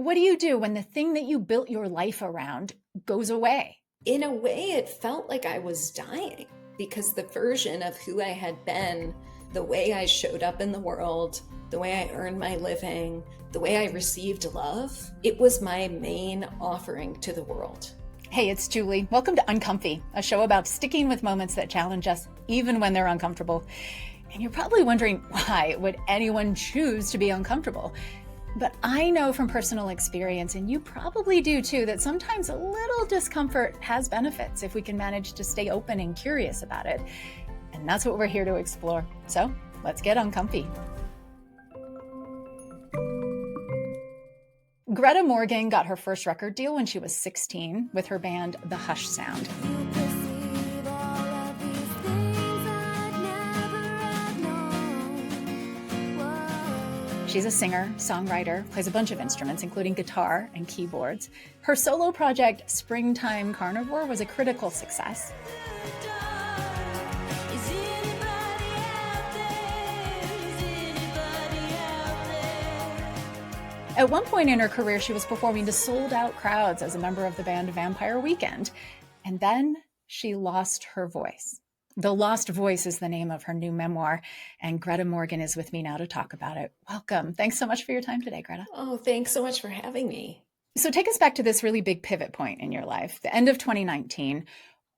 what do you do when the thing that you built your life around goes away? In a way, it felt like I was dying because the version of who I had been, the way I showed up in the world, the way I earned my living, the way I received love, it was my main offering to the world. Hey, it's Julie. Welcome to Uncomfy, a show about sticking with moments that challenge us even when they're uncomfortable. And you're probably wondering, why would anyone choose to be uncomfortable? But I know from personal experience, and you probably do too, that sometimes a little discomfort has benefits if we can manage to stay open and curious about it. And that's what we're here to explore. So let's get uncomfy. Greta Morgan got her first record deal when she was 16 with her band The Hush Sound. She's a singer, songwriter, plays a bunch of instruments, including guitar and keyboards. Her solo project, Springtime Carnivore, was a critical success. At one point in her career, she was performing to sold-out crowds as a member of the band Vampire Weekend. And then she lost her voice. The Lost Voice is the name of her new memoir, and Greta Morgan is with me now to talk about it. Welcome. Thanks so much for your time today, Greta. Oh, thanks so much for having me. So take us back to this really big pivot point in your life, the end of 2019.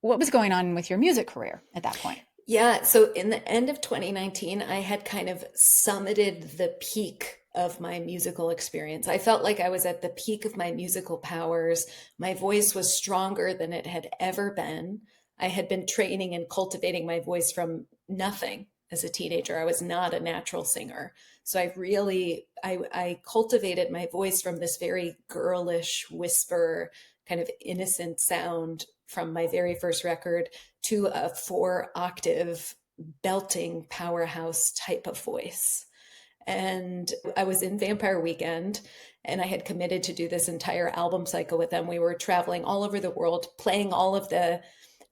What was going on with your music career at that point? Yeah, so in the end of 2019, I had kind of summited the peak of my musical experience. I felt like I was at the peak of my musical powers. My voice was stronger than it had ever been. I had been training and cultivating my voice from nothing as a teenager. I was not a natural singer. So I cultivated my voice from this very girlish whisper, kind of innocent sound from my very first record to a 4-octave belting powerhouse type of voice. And I was in Vampire Weekend, and I had committed to do this entire album cycle with them. We were traveling all over the world, playing all of the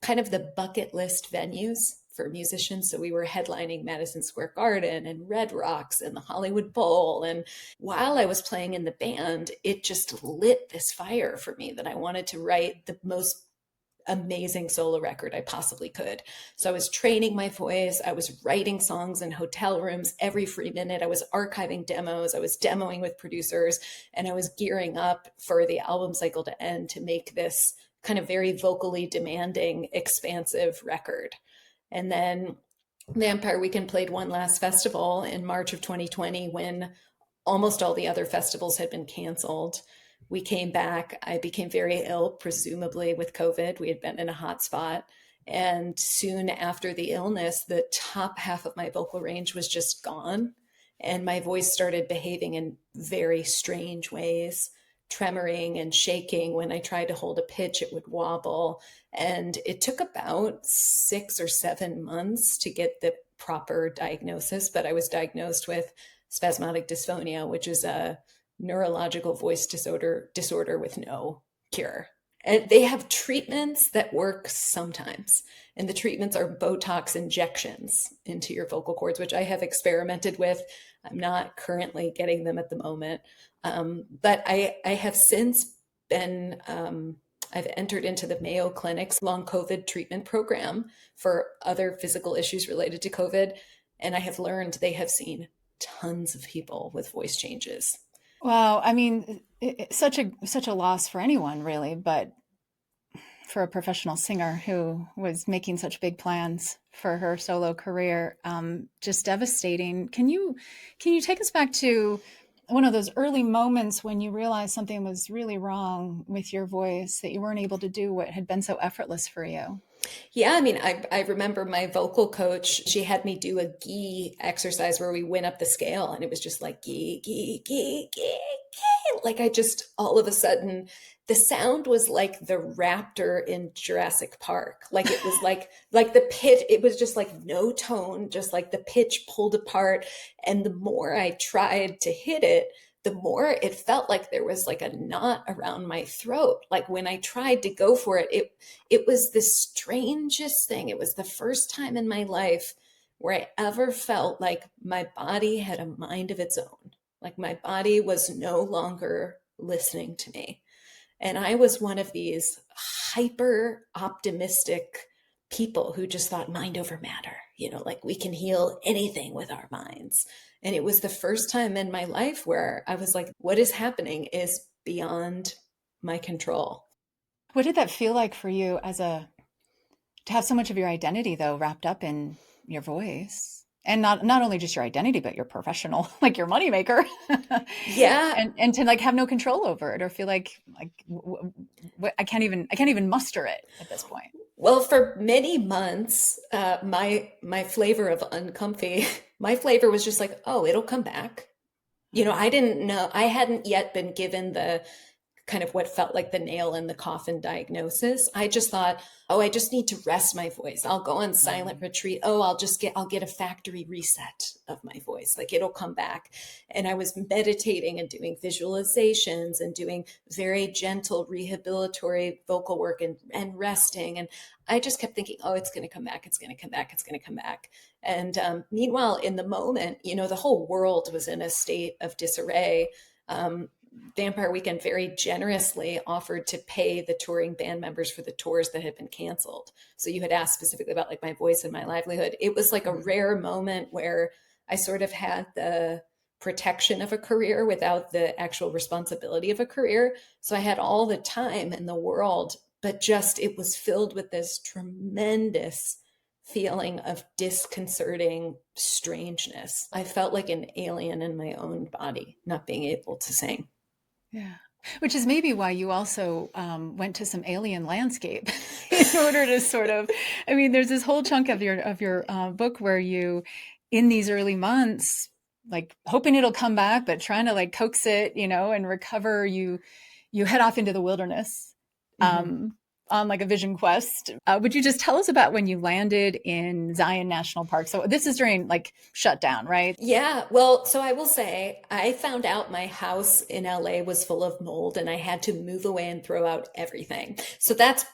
kind of the bucket list venues for musicians. So we were headlining Madison Square Garden and Red Rocks and the Hollywood Bowl. And while I was playing in the band, it just lit this fire for me that I wanted to write the most amazing solo record I possibly could. So I was training my voice. I was writing songs in hotel rooms every free minute. I was archiving demos. I was demoing with producers, and I was gearing up for the album cycle to end to make this kind of very vocally demanding, expansive record. And then Vampire Weekend played one last festival in March of 2020 when almost all the other festivals had been canceled. We came back. I became very ill, presumably with COVID. We had been in a hot spot. And soon after the illness, the top half of my vocal range was just gone. And my voice started behaving in very strange ways, tremoring and shaking. When I tried to hold a pitch, it would wobble. And it took about 6 or 7 months to get the proper diagnosis. But I was diagnosed with Spasmodic Dysphonia, which is a neurological voice disorder with no cure. And they have treatments that work sometimes. And the treatments are Botox injections into your vocal cords, which I have experimented with. I'm not currently getting them at the moment. But I have since been, I've entered into the Mayo Clinic's long COVID treatment program for other physical issues related to COVID. And I have learned they have seen tons of people with voice changes. Wow. I mean, it's such a loss for anyone, really, but for a professional singer who was making such big plans for her solo career, just devastating. Can you take us back to one of those early moments when you realized something was really wrong with your voice, that you weren't able to do what had been so effortless for you? Yeah, I mean, I remember my vocal coach, she had me do a gee exercise where we went up the scale, and it was just like gee, gee, gee, gee, gee. Like I just, all of a sudden, the sound was like the raptor in Jurassic Park. Like it was like the pitch, it was just like no tone, just like the pitch pulled apart. And the more I tried to hit it, the more it felt like there was like a knot around my throat. Like when I tried to go for it, it was the strangest thing. It was the first time in my life where I ever felt like my body had a mind of its own. Like my body was no longer listening to me. And I was one of these hyper optimistic people who just thought mind over matter, like we can heal anything with our minds. And it was the first time in my life where I was like, what is happening is beyond my control. What did that feel like for you to have so much of your identity though wrapped up in your voice? And not only just your identity, but your professional, like your moneymaker. Yeah. And to like have no control over it or feel like I can't even muster it at this point. Well, for many months, my flavor of uncomfy, my flavor was just like, oh, it'll come back. I didn't know, I hadn't yet been given the kind of what felt like the nail in the coffin diagnosis. I just thought, oh, I just need to rest my voice. I'll go on silent retreat. Oh, I'll get a factory reset of my voice. Like it'll come back. And I was meditating and doing visualizations and doing very gentle rehabilitatory vocal work and resting. And I just kept thinking, oh, it's going to come back. It's going to come back. It's going to come back. And meanwhile, in the moment, the whole world was in a state of disarray. Vampire Weekend very generously offered to pay the touring band members for the tours that had been canceled. So you had asked specifically about like my voice and my livelihood. It was like a rare moment where I sort of had the protection of a career without the actual responsibility of a career. So I had all the time in the world, but just it was filled with this tremendous feeling of disconcerting strangeness. I felt like an alien in my own body, not being able to sing. Yeah. Which is maybe why you also went to some alien landscape in order to sort of, I mean, there's this whole chunk of your book where you, in these early months, like hoping it'll come back, but trying to like coax it, and recover, you head off into the wilderness. On like a vision quest. Would you just tell us about when you landed in Zion National Park? So this is during like shutdown, right? Yeah. Well, so I will say I found out my house in LA was full of mold and I had to move away and throw out everything. So that's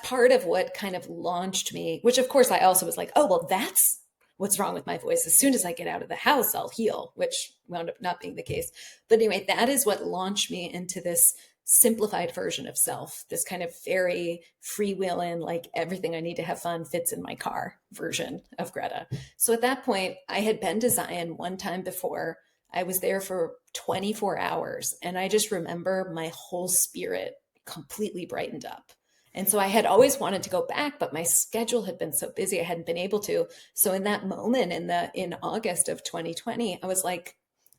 part of what kind of launched me, which of course I also was like, oh, well, that's what's wrong with my voice. As soon as I get out of the house, I'll heal, which wound up not being the case. But anyway, that is what launched me into this simplified version of self, this kind of very freewheeling, like everything I need to have fun fits in my car version of Greta. So at that point, I had been to Zion one time before. I was there for 24 hours. And I just remember my whole spirit completely brightened up. And so I had always wanted to go back, but my schedule had been so busy, I hadn't been able to. So in that moment in August of 2020, I was like,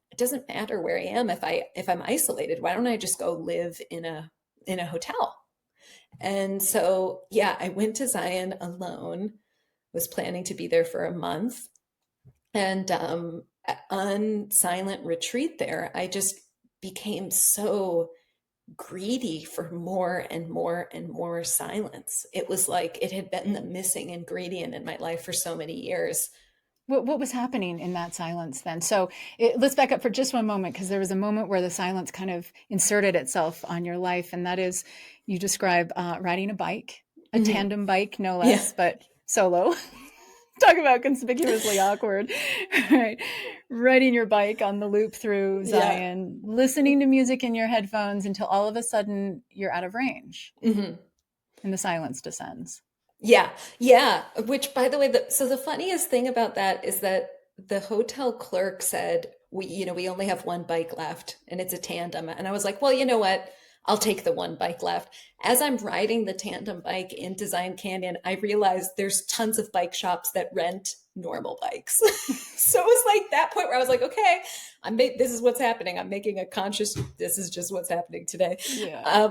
it doesn't matter where I am if I'm isolated. Why don't I just go live in a hotel? And so yeah, I went to Zion alone, was planning to be there for a month. And on silent retreat there, I just became so greedy for more and more and more silence. It was like it had been the missing ingredient in my life for so many years. What was happening in that silence then? So let's back up for just one moment, because there was a moment where the silence kind of inserted itself on your life. And that is, you describe riding a bike, a tandem bike, no less, but solo. Talk about conspicuously awkward, right? Riding your bike on the loop through Zion, listening to music in your headphones until all of a sudden you're out of range and the silence descends. Yeah. Yeah. Which, by the way, so the funniest thing about that is that the hotel clerk said, we only have one bike left and it's a tandem. And I was like, well, you know what? I'll take the one bike left. As I'm riding the tandem bike into Zion Canyon, I realized there's tons of bike shops that rent normal bikes. So it was like that point where I was like, okay, this is what's happening. I'm making a conscious, this is just what's happening today. Yeah.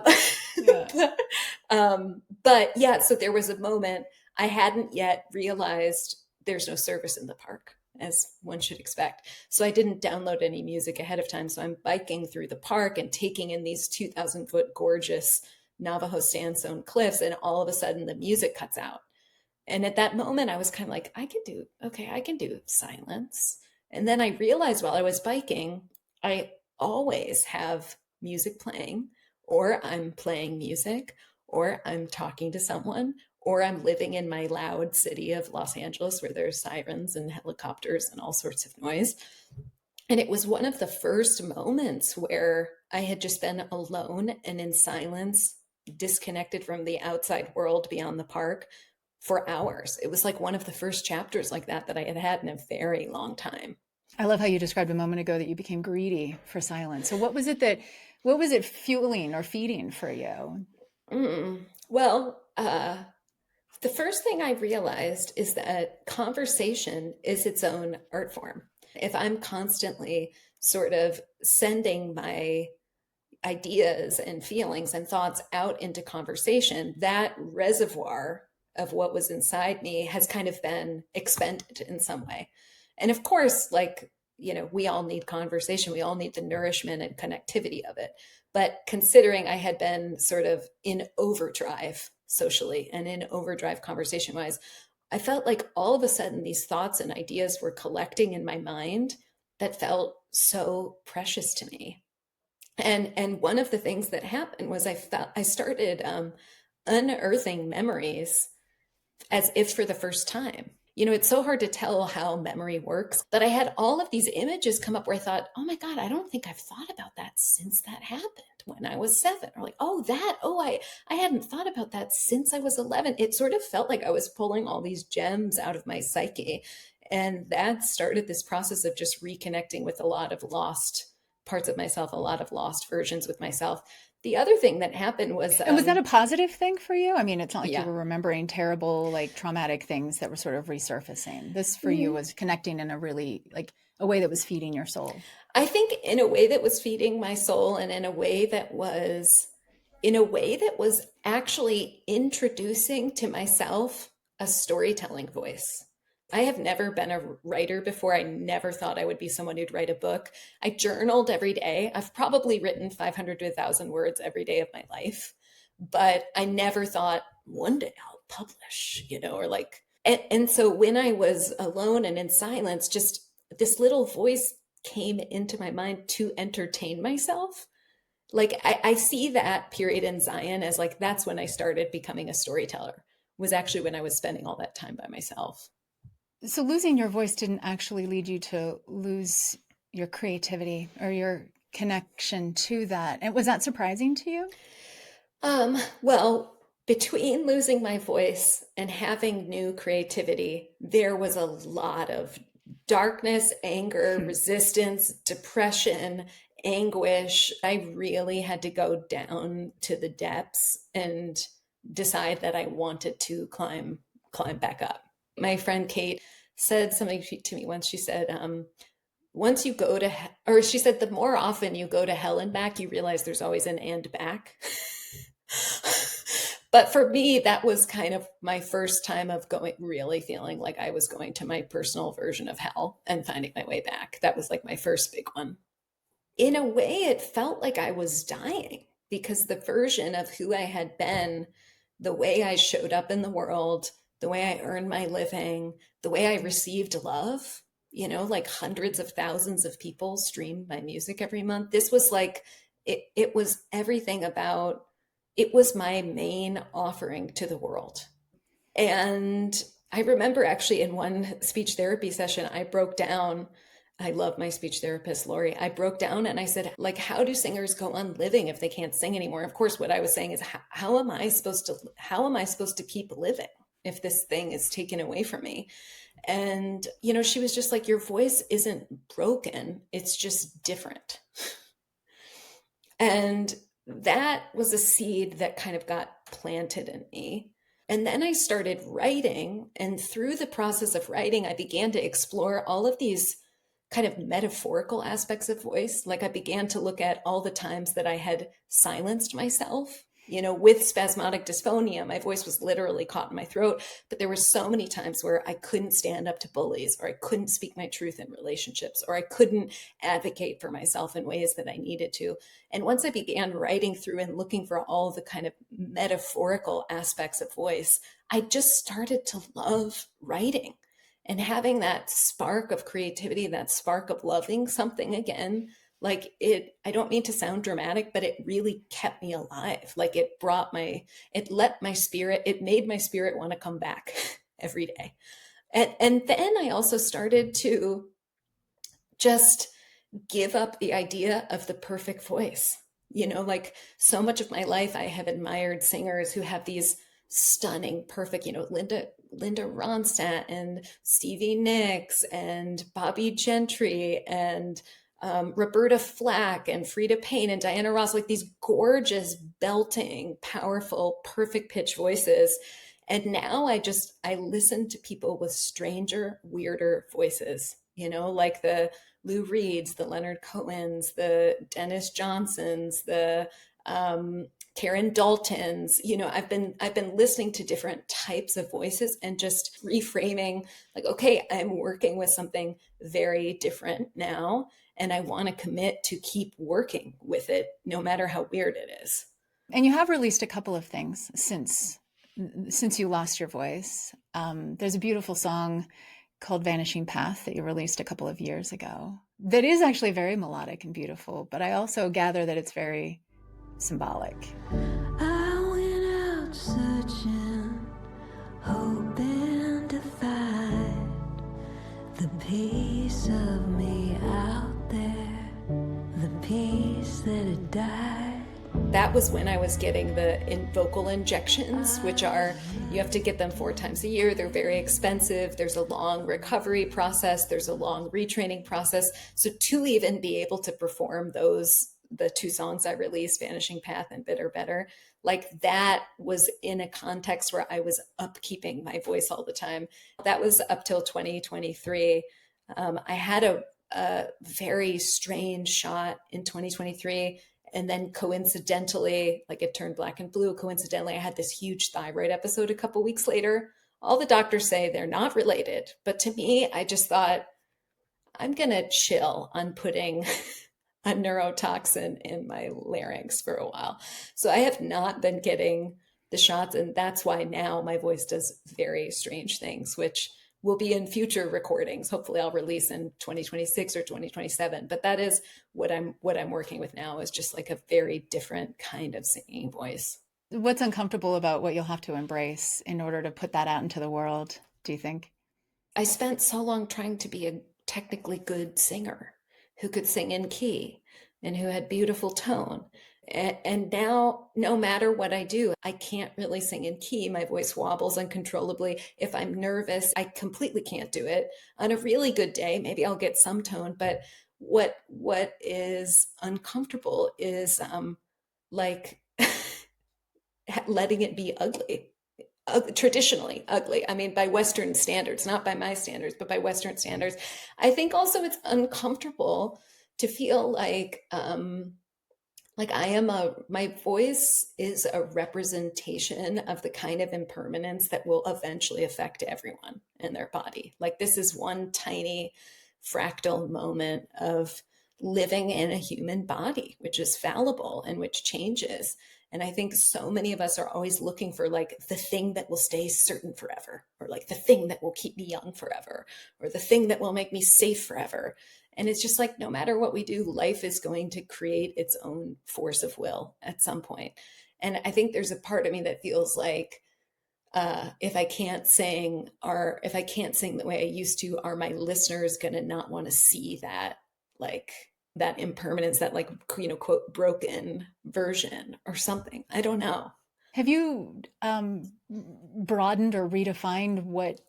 But yeah, so there was a moment I hadn't yet realized there's no service in the park, as one should expect. So I didn't download any music ahead of time. So I'm biking through the park and taking in these 2,000-foot gorgeous Navajo sandstone cliffs. And all of a sudden the music cuts out. And at that moment, I was kind of like, I can do silence. And then I realized while I was biking, I always have music playing, or I'm playing music, or I'm talking to someone, or I'm living in my loud city of Los Angeles where there's sirens and helicopters and all sorts of noise. And it was one of the first moments where I had just been alone and in silence, disconnected from the outside world beyond the park for hours. It was like one of the first chapters like that I had had in a very long time. I love how you described a moment ago that you became greedy for silence. So what was it fueling or feeding for you? Well, the first thing I realized is that conversation is its own art form. If I'm constantly sort of sending my ideas and feelings and thoughts out into conversation, that reservoir of what was inside me has kind of been expended in some way. And of course, like, we all need conversation, we all need the nourishment and connectivity of it. But considering I had been sort of in overdrive socially and in overdrive conversation wise, I felt like all of a sudden these thoughts and ideas were collecting in my mind that felt so precious to me. And one of the things that happened was I started unearthing memories as if for the first time. It's so hard to tell how memory works, but I had all of these images come up where I thought, oh my God, I don't think I've thought about that since that happened when I was 7. Or like, I hadn't thought about that since I was 11. It sort of felt like I was pulling all these gems out of my psyche. And that started this process of just reconnecting with a lot of lost parts of myself, a lot of lost versions with myself. The other thing that happened was, And was that a positive thing for you? I mean, it's not like you yeah. were remembering terrible, like traumatic things that were sort of resurfacing. This for you was connecting in a really like a way that was feeding your soul. I think in a way that was feeding my soul, and in a way that was actually introducing to myself a storytelling voice. I have never been a writer before. I never thought I would be someone who'd write a book. I journaled every day. I've probably written 500 to 1,000 words every day of my life, but I never thought one day I'll publish, or like, and so when I was alone and in silence, just this little voice came into my mind to entertain myself. Like I see that period in Zion as like, that's when I started becoming a storyteller, was actually when I was spending all that time by myself. So losing your voice didn't actually lead you to lose your creativity or your connection to that. And was that surprising to you? Well, between losing my voice and having new creativity, there was a lot of darkness, anger, resistance, depression, anguish. I really had to go down to the depths and decide that I wanted to climb back up. My friend Kate said something to me once. She said, once you go to, or she said, the more often you go to hell and back, you realize there's always an and back. But for me, that was kind of my first time of really feeling like I was going to my personal version of hell and finding my way back. That was like my first big one. In a way, it felt like I was dying because the version of who I had been, the way I showed up in the world, the way I earned my living, the way I received love, like hundreds of thousands of people stream my music every month. This was like, it was everything about, it was my main offering to the world. And I remember actually in one speech therapy session, I broke down. I love my speech therapist, Lori. I broke down and I said, like, how do singers go on living if they can't sing anymore? Of course, what I was saying is, how am I supposed to keep living if this thing is taken away from me? And, she was just like, your voice isn't broken. It's just different. And that was a seed that kind of got planted in me. And then I started writing. And through the process of writing, I began to explore all of these kind of metaphorical aspects of voice. Like I began to look at all the times that I had silenced myself. With spasmodic dysphonia, my voice was literally caught in my throat, but there were so many times where I couldn't stand up to bullies, or I couldn't speak my truth in relationships, or I couldn't advocate for myself in ways that I needed to. And once I began writing through and looking for all the kind of metaphorical aspects of voice, I just started to love writing and having that spark of creativity, that spark of loving something again. Like I don't mean to sound dramatic, but it really kept me alive. Like it made my spirit want to come back every day. And then I also started to just give up the idea of the perfect voice. Like so much of my life, I have admired singers who have these stunning, perfect, Linda Ronstadt and Stevie Nicks and Bobby Gentry and Roberta Flack and Frida Payne and Diana Ross, like these gorgeous, belting, powerful, perfect pitch voices. And now I listen to people with stranger, weirder voices, like the Lou Reeds, the Leonard Cohens, the Dennis Johnsons, the Karen Daltons. I've been listening to different types of voices and just reframing, like, okay, I'm working with something very different now, and I want to commit to keep working with it, no matter how weird it is. And you have released a couple of things since you lost your voice. There's a beautiful song called Vanishing Path that you released a couple of years ago that is actually very melodic and beautiful, but I also gather that it's very symbolic. I went out searching, hoping to find the piece of me out there, the piece that had died. That was when I was getting the vocal injections, which are, you have to get them 4 times a year. They're very expensive. There's a long recovery process. There's a long retraining process. So to even be able to perform the 2 songs I released, Vanishing Path and Bitter Better, like that was in a context where I was upkeeping my voice all the time. That was up till 2023. I had a very strange shot in 2023. And then coincidentally, like it turned black and blue. Coincidentally, I had this huge thyroid episode a couple weeks later. All the doctors say they're not related. But to me, I just thought, I'm going to chill on putting a neurotoxin in my larynx for a while. So I have not been getting the shots. And that's why now my voice does very strange things, which will be in future recordings. Hopefully I'll release in 2026 or 2027. But that is what I'm working with now, is just like a very different kind of singing voice. What's uncomfortable about what you'll have to embrace in order to put that out into the world, do you think? I spent so long trying to be a technically good singer who could sing in key and who had beautiful tone. And now, no matter what I do, I can't really sing in key. My voice wobbles uncontrollably. If I'm nervous, I completely can't do it. On a really good day, maybe I'll get some tone. But what is uncomfortable is like letting it be ugly. Traditionally ugly. I mean, by Western standards, not by my standards, but by Western standards. I think also it's uncomfortable to feel like my voice is a representation of the kind of impermanence that will eventually affect everyone in their body. Like this is one tiny fractal moment of living in a human body, which is fallible and which changes. And I think so many of us are always looking for like the thing that will stay certain forever, or like the thing that will keep me young forever, or the thing that will make me safe forever. And it's just like, no matter what we do, life is going to create its own force of will at some point. And I think there's a part of me that feels like, if I can't sing, or if I can't sing the way I used to, are my listeners going to not want to see that, like that impermanence, that like, quote, broken version or something? I don't know. Have you broadened or redefined what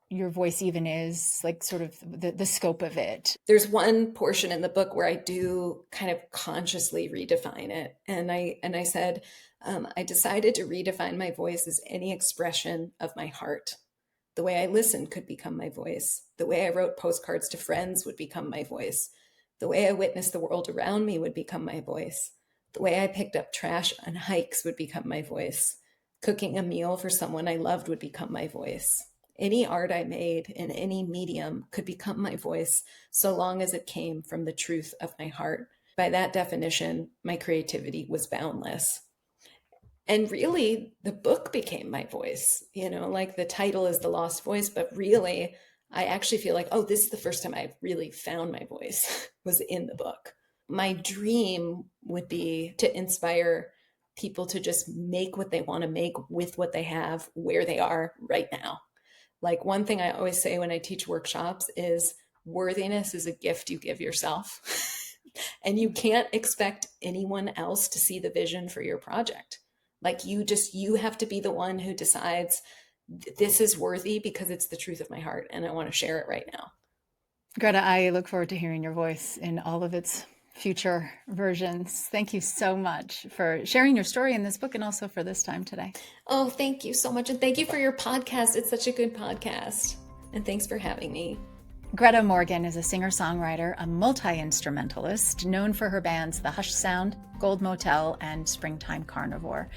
your voice even is, like sort of the scope of it? There's one portion in the book where I do kind of consciously redefine it. And I said, I decided to redefine my voice as any expression of my heart. The way I listened could become my voice. The way I wrote postcards to friends would become my voice. The way I witnessed the world around me would become my voice. The way I picked up trash on hikes would become my voice. Cooking a meal for someone I loved would become my voice. Any art I made in any medium could become my voice, so long as it came from the truth of my heart. By that definition, my creativity was boundless. And really, the book became my voice. Like the title is The Lost Voice, but really, I actually feel like, oh, this is the first time I really found my voice was in the book. My dream would be to inspire people to just make what they want to make with what they have, where they are right now. Like one thing I always say when I teach workshops is worthiness is a gift you give yourself. And you can't expect anyone else to see the vision for your project. Like you have to be the one who decides this is worthy because it's the truth of my heart and I want to share it right now. Greta, I look forward to hearing your voice in all of its future versions. Thank you so much for sharing your story in this book and also for this time today. Oh, thank you so much. And thank you for your podcast. It's such a good podcast. And thanks for having me. Greta Morgan is a singer-songwriter, a multi-instrumentalist known for her bands The Hush Sound, Gold Motel, and Springtime Carnivore.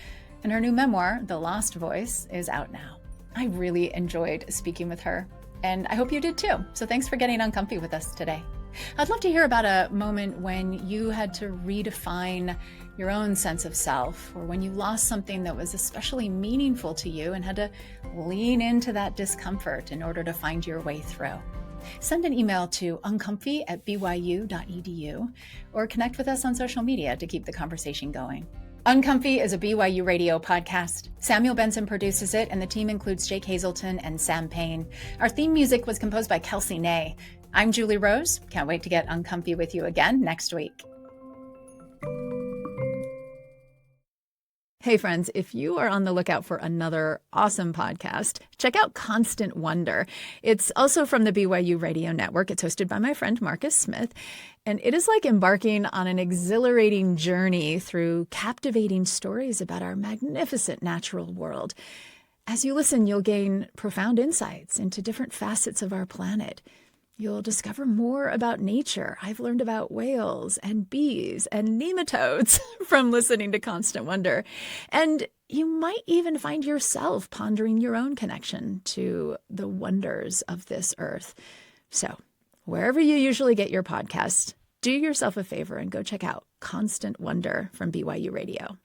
And her new memoir, The Lost Voice, is out now. I really enjoyed speaking with her, and I hope you did too. So thanks for getting uncomfy with us today. I'd love to hear about a moment when you had to redefine your own sense of self, or when you lost something that was especially meaningful to you and had to lean into that discomfort in order to find your way through. Send an email to uncomfy@byu.edu or connect with us on social media to keep the conversation going. Uncomfy is a BYU radio podcast. Samuel Benson produces it, and the team includes Jake Hazelton and Sam Payne. Our theme music was composed by Kelsey Ney. I'm Julie Rose. Can't wait to get uncomfy with you again next week. Hey friends, if you are on the lookout for another awesome podcast, check out Constant Wonder. It's also from the BYU Radio Network. It's hosted by my friend Marcus Smith, and it is like embarking on an exhilarating journey through captivating stories about our magnificent natural world. As you listen, you'll gain profound insights into different facets of our planet. You'll discover more about nature. I've learned about whales and bees and nematodes from listening to Constant Wonder. And you might even find yourself pondering your own connection to the wonders of this earth. So wherever you usually get your podcasts, do yourself a favor and go check out Constant Wonder from BYU Radio.